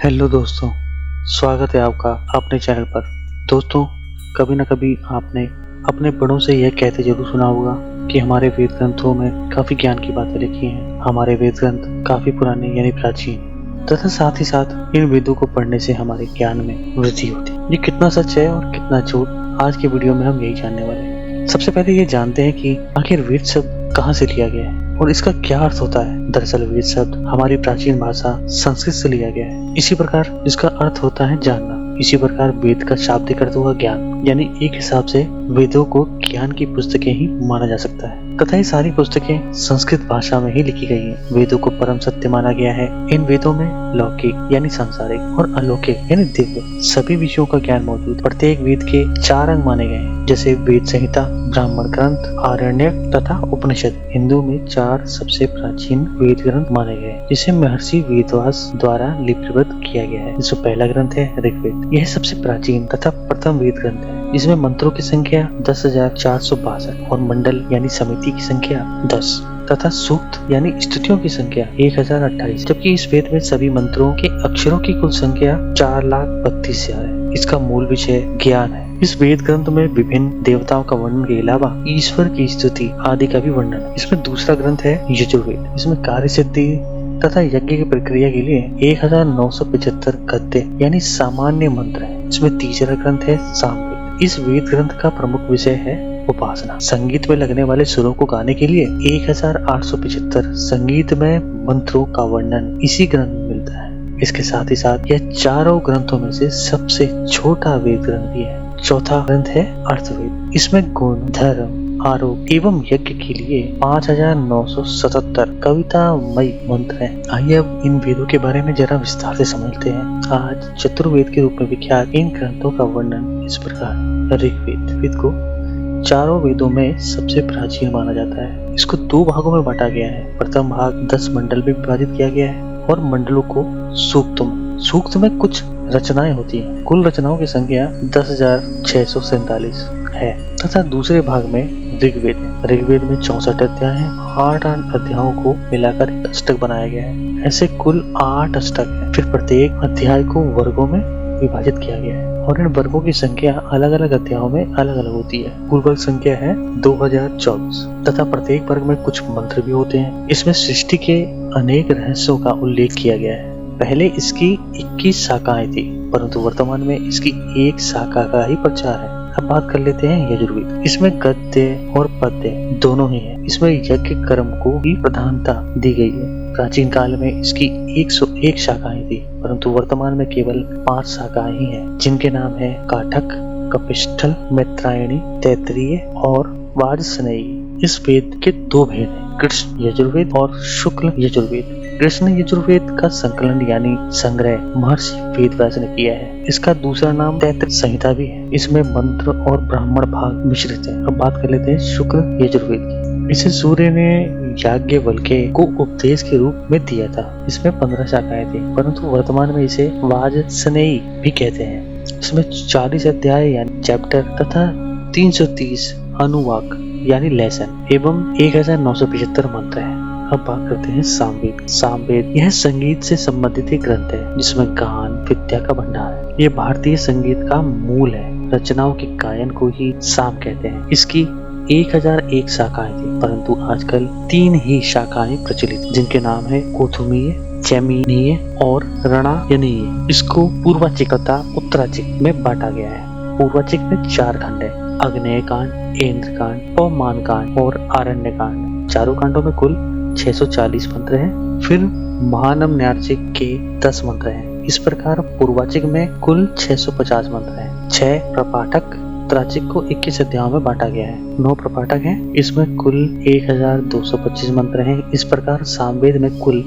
Hello दोस्तों, स्वागत है आपका अपने चैनल पर। दोस्तों, कभी न कभी आपने अपने बड़ों से यह कहते जरूर सुना होगा कि हमारे वेद ग्रंथों में काफ़ी ज्ञान की बातें लिखी हैं। हमारे वेद ग्रंथ काफ़ी पुराने यानी प्राचीन तथा साथ ही साथ इन वेदों को पढ़ने से हमारे ज्ञान में वृद्धि होती है। ये कितना सच है और कितना झूठ, आज के वीडियो में हम यही जानने वाले हैं। सबसे पहले ये जानते हैं कि आखिर वेद शब्द कहाँ से लिया गया है और इसका क्या अर्थ होता है। दरअसल वेद शब्द हमारी प्राचीन भाषा संस्कृत से लिया गया है। इसी प्रकार इसका अर्थ होता है जानना। इसी प्रकार वेद का शाब्दिक अर्थ हुआ ज्ञान, यानी एक हिसाब से वेदों को ज्ञान की पुस्तकें ही माना जा सकता है तथा ये सारी पुस्तकें संस्कृत भाषा में ही लिखी गई हैं। वेदों को परम सत्य माना गया है। इन वेदों में लौकिक यानी सांसारिक और अलौकिक यानी दिव्य सभी विषयों का ज्ञान मौजूद। प्रत्येक वेद के 4 अंग माने गए हैं, जैसे वेद संहिता, ब्राह्मण ग्रंथ, आरण्यक तथा उपनिषद। हिंदू में 4 सबसे प्राचीन वेद ग्रंथ माने गए, जिसे महर्षि वेदव्यास द्वारा लिपिबद्ध किया गया है। जिसमें पहला ग्रंथ है ऋग्वेद। यह सबसे प्राचीन तथा प्रथम वेद ग्रंथ है। इसमें मंत्रों की संख्या 10,462 और मंडल यानी समिति की संख्या 10 तथा सूक्त यानी स्तुतियों की संख्या 1028, जबकि इस वेद में सभी मंत्रों के अक्षरों की कुल संख्या 4,32,000 है। इसका मूल विषय ज्ञान है। इस वेद ग्रंथ में विभिन्न देवताओं का वर्णन के अलावा ईश्वर की स्तुति आदि का भी वर्णन है। इसमें दूसरा ग्रंथ है यजुर्वेद। इसमें कार्य सिद्धि तथा यज्ञ की प्रक्रिया के लिए 1975 गद्य यानी सामान्य मंत्र है। इसमें तीसरा ग्रंथ है सामवेद। इस वेद ग्रंथ का प्रमुख विषय है उपासना। संगीत में लगने वाले सुरों को गाने के लिए 1875 संगीतमय मंत्रों का वर्णन इसी ग्रंथ में मिलता है। इसके साथ ही साथ यह चारों ग्रंथों में से सबसे छोटा वेद ग्रंथ भी है। चौथा ग्रंथ है अर्थवेद। इसमें गुण, धर्म, आरोग्य एवं यज्ञ के लिए 5,977 कवितामयी मंत्र हैं। आइए अब इन वेदों के बारे में जरा विस्तार से समझते हैं। आज चतुर्वेद के रूप में विख्यात इन ग्रंथों का वर्णन इस प्रकार। ऋग्वेद वेद को चारों वेदों में सबसे प्राचीन माना जाता है। इसको 2 भागों में बांटा गया है। प्रथम भाग 10 मंडल में विभाजित किया गया है और मंडलों को सूक्त में कुछ रचनाएं होती हैं। कुल रचनाओं की संख्या 10,647 है तथा दूसरे भाग में ऋग्वेद में 64 अध्याय हैं। 8 अध्यायों को मिलाकर अष्टक बनाया गया है। ऐसे कुल 8 अष्टक हैं। फिर प्रत्येक अध्याय को वर्गों में विभाजित किया गया है और इन वर्गों की संख्या अलग अलग अध्यायों में अलग अलग होती है। कुल वर्ग संख्या है 2024 तथा प्रत्येक वर्ग में कुछ मंत्र भी होते हैं। इसमें सृष्टि के अनेक रहस्यों का उल्लेख किया गया है। पहले इसकी 21 शाखाएं थी, परंतु वर्तमान में इसकी एक शाखा का ही प्रचार है। अब बात कर लेते हैं यजुर्वेद। इसमें गद्य और पद्य दोनों ही हैं। इसमें यज्ञ कर्म को ही प्रधानता दी गई है। प्राचीन काल में इसकी 101 शाखाएं थी, परंतु वर्तमान में केवल 5 शाखाएं ही हैं, जिनके नाम है काठक, कपिष्ठल, मैत्रायणी, तैत्तिरीय और वाजसनेयी। इस वेद के 2 भेद हैं, कृष्ण यजुर्वेद और शुक्ल यजुर्वेद। कृष्ण यजुर्वेद का संकलन यानी संग्रह महर्षि वेदव्यास ने किया है। इसका दूसरा नाम तैत्तिरीय संहिता भी है। इसमें मंत्र और ब्राह्मण भाग मिश्रित है। अब बात कर लेते हैं शुक्ल यजुर्वेद की। इसे सूर्य ने याज्ञवल्क्य को उपदेश के रूप में दिया था। इसमें 15 शाखाएं थी, परंतु वर्तमान में इसे वाजसनेयी भी कहते हैं। इसमें 40 अध्याय यानी चैप्टर तथा 330 अनुवाक यानी लेसन एवं 1975 मंत्र है। अब बात करते हैं सामवेद। सामवेद यह संगीत से संबंधित एक ग्रंथ है, जिसमें गान विद्या का भंडार है। यह भारतीय संगीत का मूल है। रचनाओं के गायन को ही साम कहते हैं। इसकी 1001 शाखाएं थी, परंतु आजकल 3 ही शाखाएं प्रचलित, जिनके नाम है कोथुमीय, जैमिनीय और रणयनीय। इसको पूर्वाचिक तथा उत्तराचिक में बांटा गया है। पूर्वाचिक में 4 खंड है, अग्नेय कांड, इंद्र कांड, पवमान कांड और आरण्य कांड। चारों कांडों में कुल 640 मंत्र हैं। फिर महानम्यार्चिक के 10 मंत्र हैं। इस प्रकार पूर्वाचिक में कुल 650 मंत्र हैं। 6 प्रपाठक। उत्तराचिक को 21 अध्यायों में बांटा गया है। 9 प्रपाठक हैं। इसमें कुल 1225 मंत्र हैं। इस प्रकार सामवेद में कुल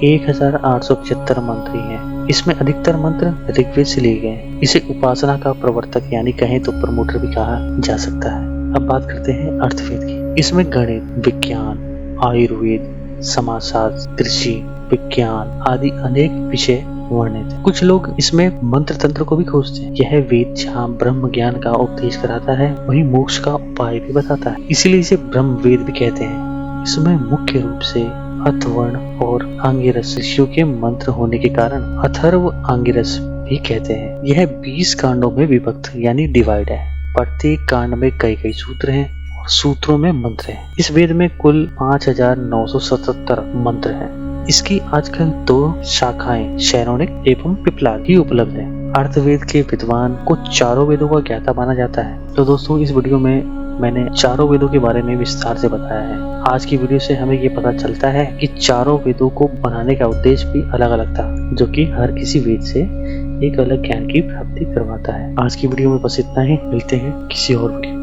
1875 मंत्र हैं। इसमें अधिकतर मंत्र ऋग्वेद से लिए गए हैं। इसे उपासना का प्रवर्तक यानी कहें तो प्रमोटर भी कहा जा सकता है। अब बात करते हैं अर्थवेद की। इसमें गणित, विज्ञान, आयुर्वेद, समाजशास्त्र, कृषि, विज्ञान आदि अनेक विषय वर्णित है। कुछ लोग इसमें मंत्र तंत्र को भी खोजते हैं। यह वेद जहाँ ब्रह्म ज्ञान का उपदेश कराता है, वहीं मोक्ष का उपाय भी बताता है। इसीलिए इसे ब्रह्म वेद भी कहते हैं। इसमें मुख्य रूप से अथर्वण और अंगिरस ऋषियों के मंत्र होने के कारण अथर्व अंगिरस भी कहते हैं। यह 20 कांडों में विभक्त यानी डिवाइड है। प्रत्येक कांड में कई सूत्र हैं और सूत्रों में मंत्र हैं। इस वेद में कुल 5977 मंत्र हैं। इसकी आजकल 2 शाखाएं शैरोनिक एवं पिपलाद ही उपलब्ध है। अर्थवेद के विद्वान को चारों वेदों का ज्ञाता माना जाता है। तो दोस्तों, इस वीडियो में मैंने चारों वेदों के बारे में विस्तार से बताया है। आज की वीडियो से हमें ये पता चलता है कि चारों वेदों को बनाने का उद्देश्य भी अलग अलग था, जो कि हर किसी वेद से एक अलग ज्ञान की प्राप्ति करवाता है। आज की वीडियो में बस इतना ही। मिलते हैं किसी और वीडियो